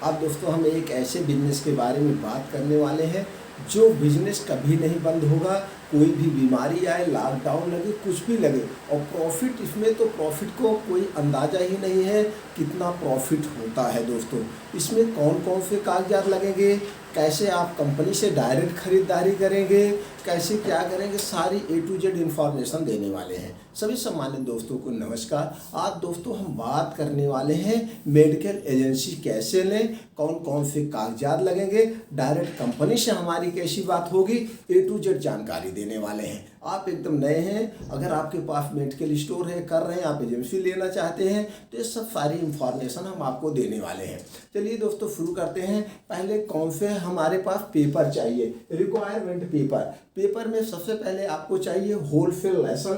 अब दोस्तों हम एक ऐसे बिजनेस के बारे में बात करने वाले हैं जो बिजनेस कभी नहीं बंद होगा। कोई भी बीमारी आए, लॉकडाउन लगे, कुछ भी लगे, और प्रॉफिट इसमें तो प्रॉफिट को कोई अंदाज़ा ही नहीं है कितना प्रॉफिट होता है दोस्तों। इसमें कौन कौन से कागजात लगेंगे, कैसे आप कंपनी से डायरेक्ट खरीदारी करेंगे, कैसे क्या करेंगे, सारी A to Z इन्फॉर्मेशन देने वाले हैं। सभी सम्मानित दोस्तों को नमस्कार। आज दोस्तों हम बात करने वाले हैं मेडिकल एजेंसी कैसे लें, कौन कौन से कागजात लगेंगे, डायरेक्ट कंपनी से हमारी कैसी बात होगी, A to Z जानकारी देने वाले हैं। आप एकदम नए हैं, अगर आपके पास मेडिकल स्टोर है, कर रहे हैं, आप एजेंसी लेना चाहते हैं, तो ये सब सारी इन्फॉर्मेशन हम आपको देने वाले हैं। चलिए दोस्तों शुरू करते हैं। पहले कौन से हमारे पास पेपर चाहिए, रिक्वायरमेंट पेपर में सबसे पहले आपको चाहिए होलसेल लाइसेंस,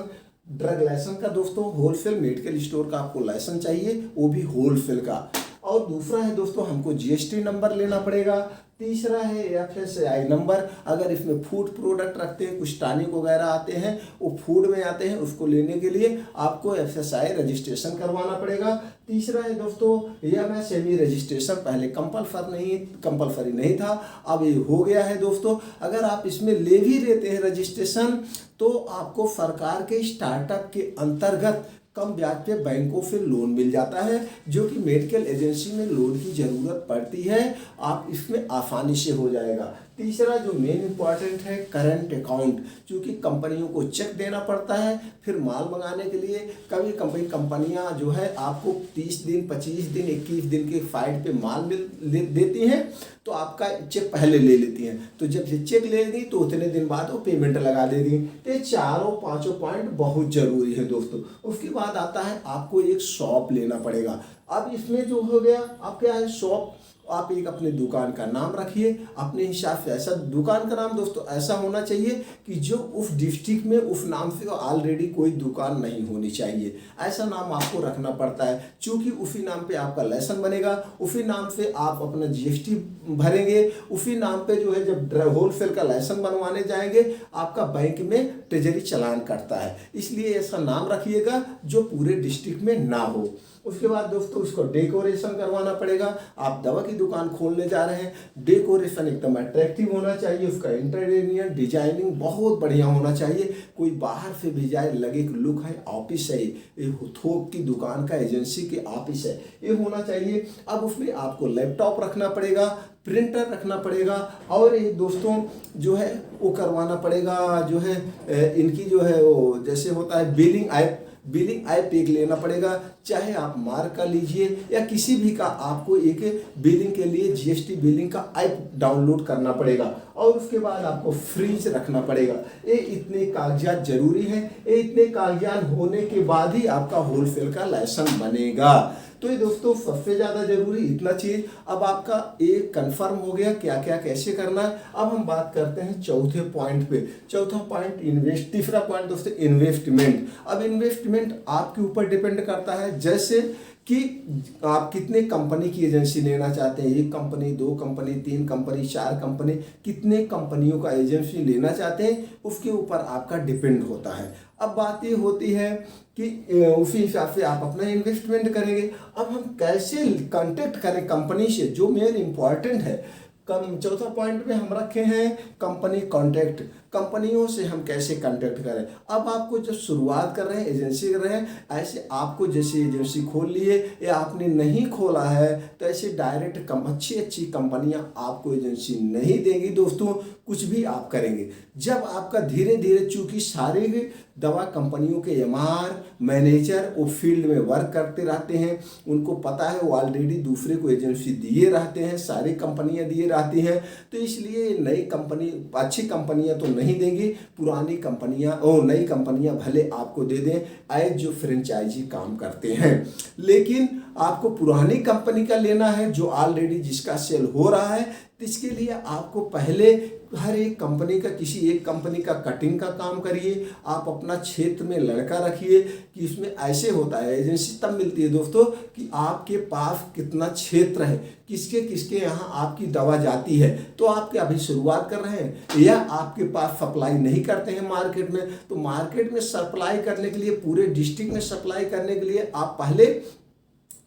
ड्रग लाइसेंस का दोस्तों, होलसेल मेडिकल स्टोर का आपको लाइसेंस चाहिए, वो भी होलसेल का। और दूसरा है दोस्तों हमको GST नंबर लेना पड़ेगा। तीसरा है FSI नंबर, अगर इसमें फूड प्रोडक्ट रखते हैं, कुछ टॉनिक वगैरह आते हैं, वो फूड में आते हैं, उसको लेने के लिए आपको FSI रजिस्ट्रेशन करवाना पड़ेगा। तीसरा है दोस्तों MSME रजिस्ट्रेशन, पहले कंपलसरी नहीं था, अब ये हो गया है दोस्तों। अगर आप इसमें ले भी लेते हैं रजिस्ट्रेशन तो आपको सरकार के स्टार्टअप के अंतर्गत कम ब्याज पे बैंकों से लोन मिल जाता है, जो कि मेडिकल एजेंसी में लोन की ज़रूरत पड़ती है, आप इसमें आसानी से हो जाएगा। तीसरा जो मेन इम्पॉर्टेंट है करंट अकाउंट, क्योंकि कंपनियों को चेक देना पड़ता है, फिर माल मंगाने के लिए कभी कंपनियां जो है आपको 30 दिन, 25 दिन, 21 दिन के फाइट पे माल देती हैं, तो आपका चेक पहले ले लेती हैं। तो जब ये चेक लेगी तो उतने दिन बाद वो पेमेंट लगा देगी। तो ये चारों पांचों पॉइंट बहुत ज़रूरी है दोस्तों। उसके बाद आता है आपको एक शॉप लेना पड़ेगा। अब इसमें जो हो गया, आप क्या है शॉप, आप एक अपने दुकान का नाम रखिए अपने हिसाब से। ऐसा दुकान का नाम दोस्तों ऐसा होना चाहिए कि जो उस डिस्ट्रिक्ट में उस नाम से ऑलरेडी कोई दुकान नहीं होनी चाहिए, ऐसा नाम आपको रखना पड़ता है, क्योंकि उसी नाम पे आपका लाइसेंस बनेगा, उसी नाम से आप अपना GST भरेंगे, उसी नाम पे जो है जब होलसेल का लाइसेंस बनवाने जाएंगे आपका बैंक में ट्रेजरी चालान कटता है। इसलिए ऐसा नाम रखिएगा जो पूरे डिस्ट्रिक्ट में ना हो। उसके बाद दोस्तों उसको डेकोरेशन करवाना पड़ेगा। आप दवा की दुकान खोलने जा रहे हैं, डेकोरेशन एकदम अट्रैक्टिव होना चाहिए, उसका इंटीरियर डिजाइनिंग बहुत बढ़िया होना चाहिए, कोई बाहर से भी जाए लगे कि लुक है ऑफिस है, ये थोक की दुकान का एजेंसी के ऑफिस है, ये होना चाहिए। अब उसमें आपको लैपटॉप रखना पड़ेगा, प्रिंटर रखना पड़ेगा, और एक दोस्तों जो है वो करवाना पड़ेगा, जो है इनकी जो है वो जैसे होता है बिलिंग ऐप एक लेना पड़ेगा, चाहे आप मार्क का लीजिए या किसी भी का, आपको एक बिलिंग के लिए GST बिलिंग का ऐप डाउनलोड करना पड़ेगा। और उसके बाद आपको फ्रीज रखना पड़ेगा। ये इतने कागजात जरूरी हैं, ये इतने कागजात होने के बाद ही आपका होलसेल का लाइसेंस बनेगा। तो ये दोस्तों सबसे ज़्यादा जरूरी इतना चीज़। अब आपका एक कंफर्म हो गया क्या क्या कैसे करना है। अब हम बात करते हैं चौथे पॉइंट पे। चौथा पॉइंट तीसरा पॉइंट दोस्तों इन्वेस्टमेंट। अब इन्वेस्टमेंट आपके ऊपर डिपेंड करता है, जैसे कि आप कितने कंपनी की एजेंसी लेना चाहते हैं, 1 कंपनी, 2 कंपनी, 3 कंपनी, 4 कंपनी, कितने कंपनियों का एजेंसी लेना चाहते हैं उसके ऊपर आपका डिपेंड होता है। अब बात ये होती है कि उसी हिसाब से आप अपना इन्वेस्टमेंट करेंगे। अब हम कैसे कांटेक्ट करें कंपनी से, जो मेन इम्पॉर्टेंट है। चौथा पॉइंट में हम रखे हैं कंपनी कॉन्टैक्ट, कंपनियों से हम कैसे कांटेक्ट करें। अब आपको जब शुरुआत कर रहे हैं, एजेंसी कर रहे हैं, ऐसे आपको जैसे एजेंसी खोल लिए या आपने नहीं खोला है, तो ऐसे डायरेक्ट अच्छी कंपनियां आपको एजेंसी नहीं देंगी दोस्तों, कुछ भी आप करेंगे। जब आपका धीरे धीरे, चूँकि सारे दवा कंपनियों के MR मैनेजर वो फील्ड में वर्क करते रहते हैं, उनको पता है, वो ऑलरेडी दूसरे को एजेंसी दिए रहते हैं, सारी कंपनियां दिए रहती हैं, तो इसलिए नई कंपनी, अच्छी कंपनियां तो नहीं देंगी, पुरानी कंपनियां नई कंपनियां भले आपको दे दें एज जो फ्रेंचाइजी काम करते हैं, लेकिन आपको पुरानी कंपनी का लेना है जो ऑलरेडी जिसका सेल हो रहा है। तो इसके लिए आपको पहले हर एक कंपनी का, किसी एक कंपनी का कटिंग का काम करिए। आप अपना क्षेत्र में लड़का रखिए कि इसमें ऐसे होता है, एजेंसी तब मिलती है दोस्तों कि आपके पास कितना क्षेत्र है, किसके किसके यहाँ आपकी दवा जाती है। तो आप क्या अभी शुरुआत कर रहे हैं या आपके पास सप्लाई नहीं करते हैं मार्केट में, तो मार्केट में सप्लाई करने के लिए, पूरे डिस्ट्रिक्ट में सप्लाई करने के लिए आप पहले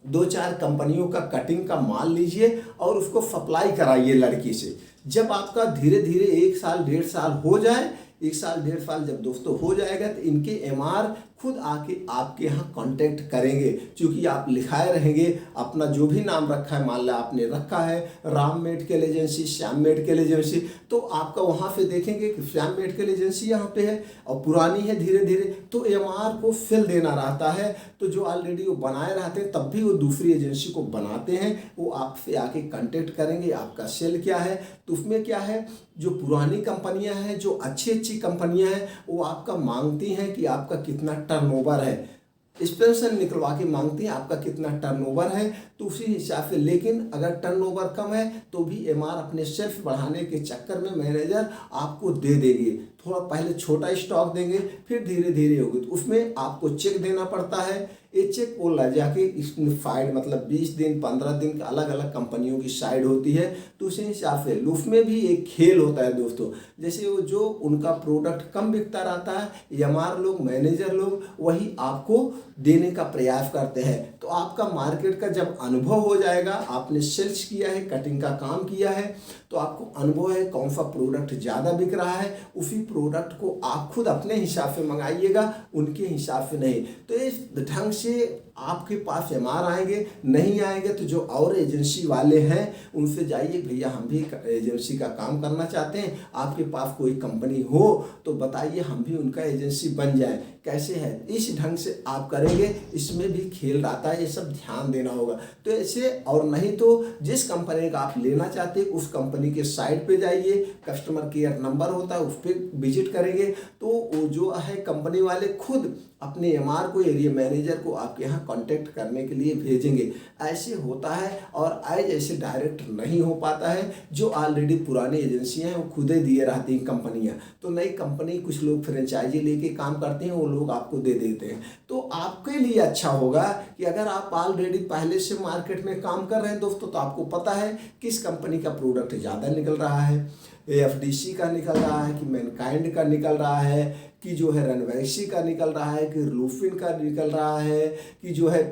2-4 कंपनियों का कटिंग का माल लीजिए और उसको सप्लाई कराइए लड़की से। जब आपका धीरे धीरे 1 साल 1.5 साल हो जाए, 1 साल 1.5 साल जब दोस्तों हो जाएगा तो इनके एमआर खुद आके आपके यहाँ कांटेक्ट करेंगे, क्योंकि आप लिखाए रहेंगे अपना जो भी नाम रखा है, मान लो आपने रखा है Ram medical agency, Shyam medical agency, तो आपका वहाँ पे देखेंगे कि श्याम मेडिकल एजेंसी यहाँ पे है और पुरानी है धीरे धीरे, तो एमआर को फिल देना रहता है। तो जो ऑलरेडी वो बनाए रहते हैं तब भी वो दूसरी एजेंसी को बनाते हैं, वो आपसे आके कांटेक्ट करेंगे आपका सेल क्या है। तो उसमें क्या है, जो पुरानी कंपनियां हैं, जो अच्छी अच्छी कंपनियां हैं, वो आपका मांगती हैं कि आपका कितना टर्नओवर है, एक्सपेंशन निकलवा के मांगती हैं आपका कितना टर्नओवर है, तो उसी हिसाब से। लेकिन अगर टर्नओवर कम है तो भी एमआर अपने सेल्फ बढ़ाने के चक्कर में मैनेजर आपको दे देंगे, थोड़ा पहले छोटा स्टॉक देंगे फिर धीरे धीरे होगी, तो उसमें आपको चेक देना पड़ता है। ये चेक वो ला जाके इसमें फाइल मतलब 20 दिन 15 दिन अलग अलग कंपनियों की साइड होती है, तो उसी हिसाब से उसमें भी एक खेल होता है दोस्तों। जैसे वो जो उनका प्रोडक्ट कम बिकता रहता है, एमआर लोग मैनेजर लोग वही आपको देने का प्रयास करते हैं। तो आपका मार्केट का जब अनुभव हो जाएगा, आपने सेल्स किया है, कटिंग का काम किया है, तो आपको अनुभव है कौन सा प्रोडक्ट ज़्यादा बिक रहा है, उसी प्रोडक्ट को आप खुद अपने हिसाब से मंगाइएगा, उनके हिसाब से नहीं। तो इस ढंग से आपके पास एमआर आएंगे, नहीं आएंगे तो जो और एजेंसी वाले हैं उनसे जाइए, भैया हम भी एजेंसी का काम करना चाहते हैं, आपके पास कोई कंपनी हो तो बताइए, हम भी उनका एजेंसी बन जाए, कैसे है। इस ढंग से आप करेंगे, इसमें भी खेल रहता है, ये सब ध्यान देना होगा। तो ऐसे, और नहीं तो जिस कंपनी का आप लेना चाहते हैं उस कंपनी के साइट पे जाइए, कस्टमर केयर नंबर होता है उस पर विजिट करेंगे, तो वो जो है कंपनी वाले खुद अपने एमआर को, एरिया मैनेजर को आपके यहाँ कांटेक्ट करने के लिए भेजेंगे। ऐसे होता है, और आज ऐसे डायरेक्ट नहीं हो पाता है। जो ऑलरेडी पुरानी एजेंसियां हैं वो खुद ही दिए रहती हैं कंपनियां, तो नई कंपनी कुछ लोग फ्रेंचाइजी लेके काम करते हैं, वो लोग आपको दे देते हैं। तो आपके लिए अच्छा होगा कि अगर आप ऑलरेडी पहले से मार्केट में काम कर रहे हैं दोस्तों, तो आपको पता है किस कंपनी का प्रोडक्ट ज़्यादा निकल रहा है, एफडीसी का निकल रहा है कि मैनकाइंड का निकल रहा है, कि जो है रनवैक्सी का निकल रहा है, कि लूफिन का निकल रहा है, कि जो है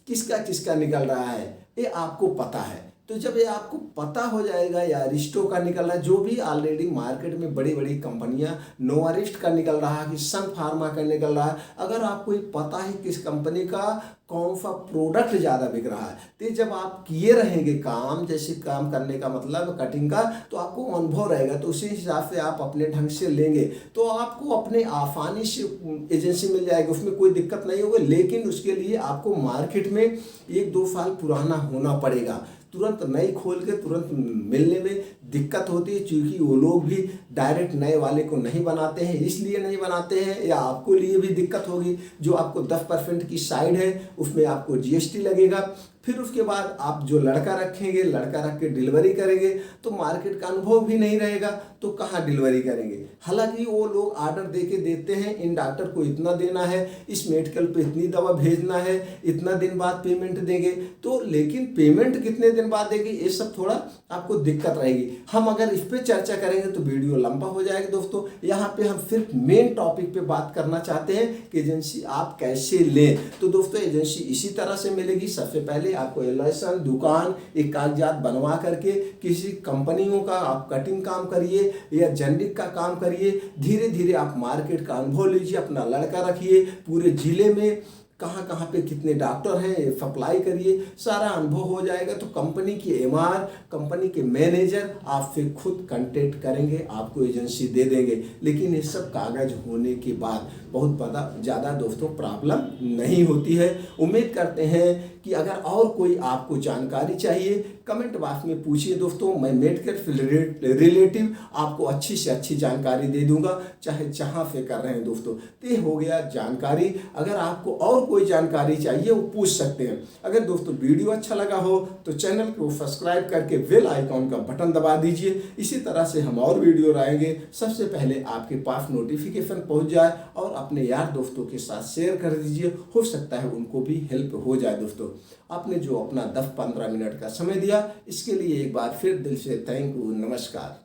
किसका किसका निकल रहा है, ये आपको पता है। तो जब ये आपको पता हो जाएगा, या अरिस्टो का निकल रहा है, जो भी ऑलरेडी मार्केट में बड़ी बड़ी कंपनियां, नोवारिस्ट का निकल रहा है कि सन फार्मा का निकल रहा है, अगर आपको ये पता है किस कंपनी का कौन सा प्रोडक्ट ज़्यादा बिक रहा है, तो जब आप किए रहेंगे काम, जैसे काम करने का मतलब कटिंग का, तो आपको अनुभव रहेगा, तो उसी हिसाब से आप अपने ढंग से लेंगे, तो आपको अपने आसानी से एजेंसी मिल जाएगी, उसमें कोई दिक्कत नहीं होगी। लेकिन उसके लिए आपको मार्केट में 1-2 साल पुराना होना पड़ेगा, तुरंत नई खोल के तुरंत मिलने में दिक्कत होती है, क्योंकि वो लोग भी डायरेक्ट नए वाले को नहीं बनाते हैं, इसलिए नहीं बनाते हैं, या आपको लिए भी दिक्कत होगी। जो आपको 10% की साइड है उसमें आपको जीएसटी लगेगा, फिर उसके बाद आप जो लड़का रखेंगे, लड़का रख के डिलीवरी करेंगे, तो मार्केट का अनुभव भी नहीं रहेगा, तो कहाँ डिलीवरी करेंगे। हालांकि वो लोग ऑर्डर दे के देते हैं, इन डॉक्टर को इतना देना है, इस मेडिकल पे इतनी दवा भेजना है, इतना दिन बाद पेमेंट देंगे, तो लेकिन पेमेंट कितने दिन बाद देंगे, ये सब थोड़ा आपको दिक्कत रहेगी। हम अगर इस पर चर्चा करेंगे तो वीडियो लंबा हो जाएगा दोस्तों। यहाँ पे हम सिर्फ मेन टॉपिक पे बात करना चाहते हैं कि एजेंसी आप कैसे लें। तो दोस्तों एजेंसी इसी तरह से मिलेगी। सबसे पहले आपको एलआईसी दुकान एक कागजात बनवा करके किसी कंपनियों का आप कटिंग काम करिए या जेनरिक का काम करिए, धीरे धीरे आप मार्केट का अनुभव लीजिए, अपना लड़का रखिए, पूरे जिले में कहाँ कहाँ पे कितने डॉक्टर हैं सप्लाई करिए, सारा अनुभव हो जाएगा। तो कंपनी की एमआर, कंपनी के मैनेजर आपसे खुद कांटेक्ट करेंगे, आपको एजेंसी दे देंगे। लेकिन ये सब कागज होने के बाद बहुत ज़्यादा दोस्तों प्रॉब्लम नहीं होती है। उम्मीद करते हैं कि अगर और कोई आपको जानकारी चाहिए कमेंट बॉक्स में पूछिए दोस्तों, मैं मेडिकल रिलेटिव आपको अच्छी से अच्छी जानकारी दे दूंगा, चाहे जहाँ से कर रहे हैं दोस्तों। तो ये हो गया जानकारी। अगर आपको और कोई जानकारी चाहिए वो पूछ सकते हैं। अगर दोस्तों वीडियो अच्छा लगा हो तो चैनल को सब्सक्राइब करके बेल आइकॉन का बटन दबा दीजिए। इसी तरह से हम और वीडियो लाएंगे, सबसे पहले आपके पास नोटिफिकेशन पहुँच जाए, और अपने यार दोस्तों के साथ शेयर कर दीजिए, हो सकता है उनको भी हेल्प हो जाए। दोस्तों आपने जो अपना 10-15 मिनट का समय दिया, इसके लिए एक बार फिर दिल से थैंक यू, नमस्कार।